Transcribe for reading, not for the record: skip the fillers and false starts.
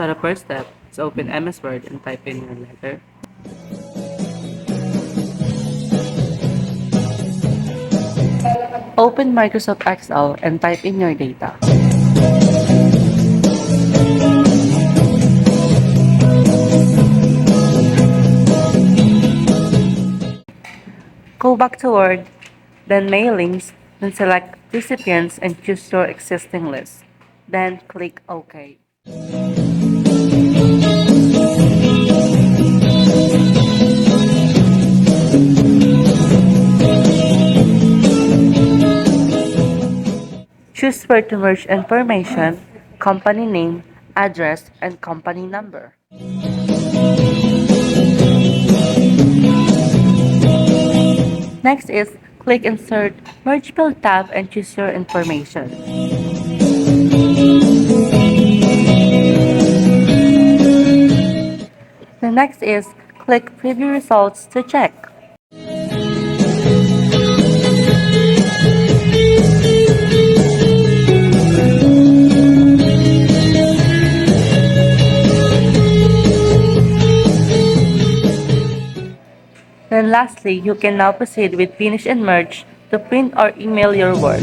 So the first step is open MS Word and type in your letter. Open Microsoft Excel and type in your data. Go back to Word, then Mailings, then select Recipients and choose your existing list. Then click OK. Choose where to merge information, company name, address, and company number. Next is click Insert Merge Field tab and choose your information. The next is click Preview Results to check. Then lastly, you can now proceed with Finish and Merge to print or email your work.